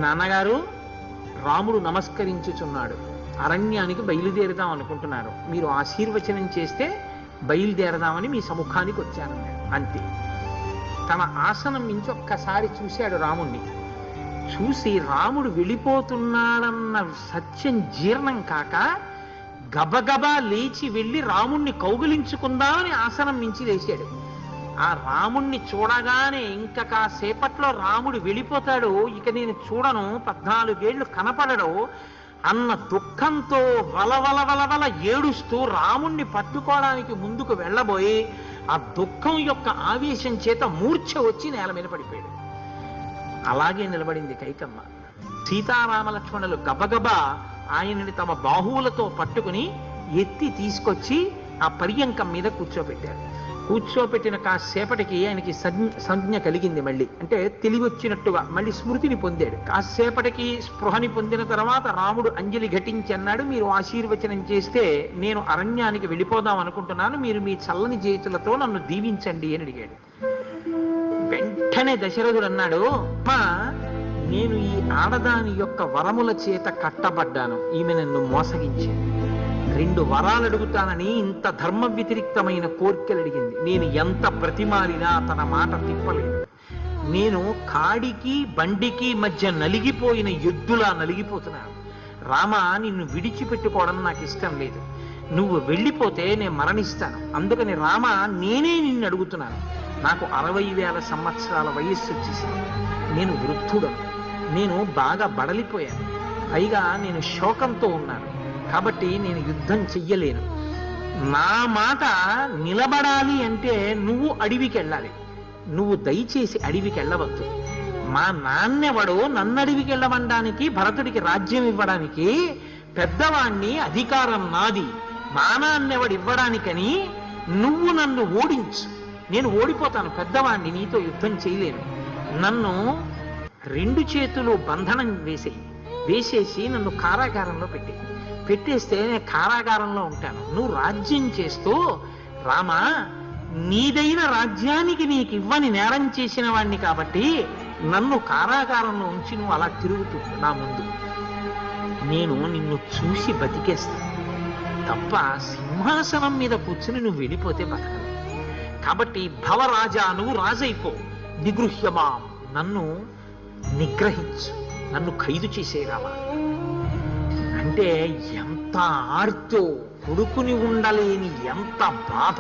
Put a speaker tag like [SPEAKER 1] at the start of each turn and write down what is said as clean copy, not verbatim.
[SPEAKER 1] నాన్నగారు, రాముడు నమస్కరించుచున్నాడు, అరణ్యానికి బయలుదేరుదాం అనుకుంటున్నారు, మీరు ఆశీర్వచనం చేస్తే బయలుదేరదామని మీ సముఖానికి వచ్చానన్నాడు. అంతే. తన ఆసనం నుంచి ఒక్కసారి చూశాడు రాముణ్ణి. చూసి రాముడు వెళ్ళిపోతున్నాడన్న సత్యం జీర్ణం కాక గబగబా లేచి వెళ్ళి రాముణ్ణి కౌగిలించుకుందామని ఆసనం మించి లేచాడు. ఆ రాముణ్ణి చూడగానే ఇంకా కాసేపట్లో రాముడు వెళ్ళిపోతాడు, ఇక నేను చూడను, 14 ఏళ్ళు కనపడడు అన్న దుఃఖంతో వలవల ఏడుస్తూ రాముణ్ణి పట్టుకోవడానికి ముందుకు వెళ్ళబోయి ఆ దుఃఖం యొక్క ఆవేశం చేత మూర్ఛ వచ్చి నేల మీద పడిపోయాడు. అలాగే నిలబడింది కైకమ్మ. సీతారామలక్ష్మణులు గబగబా ఆయనని తమ బాహువులతో పట్టుకుని ఎత్తి తీసుకొచ్చి ఆ పర్యంకం మీద కూర్చోబెట్టారు. కూర్చోబెట్టిన కాసేపటికి ఆయనకి సంజ్ఞ కలిగింది. మళ్ళీ అంటే తెలివి వచ్చినట్టుగా మళ్ళీ స్మృతిని పొందాడు. కాసేపటికి స్పృహని పొందిన తర్వాత రాముడు అంజలి ఘటించి అన్నాడు, మీరు ఆశీర్వచనం చేస్తే నేను అరణ్యానికి వెళ్ళిపోదాం అనుకుంటున్నాను, మీరు మీ చల్లని చేతులతో నన్ను దీవించండి అని అడిగాడు. వెంటనే దశరథుడు అన్నాడు, అమ్మా, నేను ఈ ఆడదాని యొక్క వరముల చేత కట్టబడ్డాను, ఈమె నన్ను మోసగించింది, 2 వరాలు అడుగుతానని ఇంత ధర్మ వ్యతిరిక్తమైన కోర్కెలు అడిగింది, నేను ఎంత ప్రతిమాలినా తన మాట తిప్పలేదు, నేను కాడికి బండికి మధ్య నలిగిపోయిన ఎద్దులా నలిగిపోతున్నాను, రామా నిన్ను విడిచిపెట్టుకోవడం నాకు ఇష్టం లేదు, నువ్వు వెళ్ళిపోతే నేను మరణిస్తాను, అందుకని రామా నేనే నిన్ను అడుగుతున్నాను, నాకు 60,000 సంవత్సరాల వయస్సు వచ్చేసింది, నేను వృద్ధుడను, నేను బాగా బడలిపోయాను, పైగా నేను శోకంతో ఉన్నాను, కాబట్టి నేను యుద్ధం చెయ్యలేను, నా మాట నిలబడాలి అంటే నువ్వు అడవికి వెళ్ళాలి, నువ్వు దయచేసి అడవికి వెళ్ళవద్దు, మా నాన్నెవడో నన్ను అడవికి వెళ్ళమనడానికి, భరతుడికి రాజ్యం ఇవ్వడానికి, పెద్దవాణ్ణి, అధికారం నాది, మా నాన్నెవడు ఇవ్వడానికని నువ్వు నన్ను ఓడించు, నేను ఓడిపోతాను, పెద్దవాణ్ణి, నీతో యుద్ధం చేయలేను, నన్ను 2 చేతులు బంధనం వేసేసి నన్ను కారాగారంలో పెట్టేస్తే నేను కారాగారంలో ఉంటాను, నువ్వు రాజ్యం చేస్తూ రామా నీదైన రాజ్యానికి నీకు ఇవ్వని నేరం చేసిన వాణ్ణి కాబట్టి నన్ను కారాగారంలో ఉంచి నువ్వు అలా తిరుగుతూ నా ముందు, నేను నిన్ను చూసి బతికేస్తాను తప్ప సింహాసనం మీద కూర్చుని నువ్వు వెళ్ళిపోతే బతకను, కాబట్టి భవరాజా నువ్వు రాజైపో, నిగృహ్యమాం నన్ను నిగ్రహించు, నన్ను ఖైదు చేసేరామా అంటే ఎంత ఆర్తో, కొడుకుని ఉండలేని ఎంత బాధ.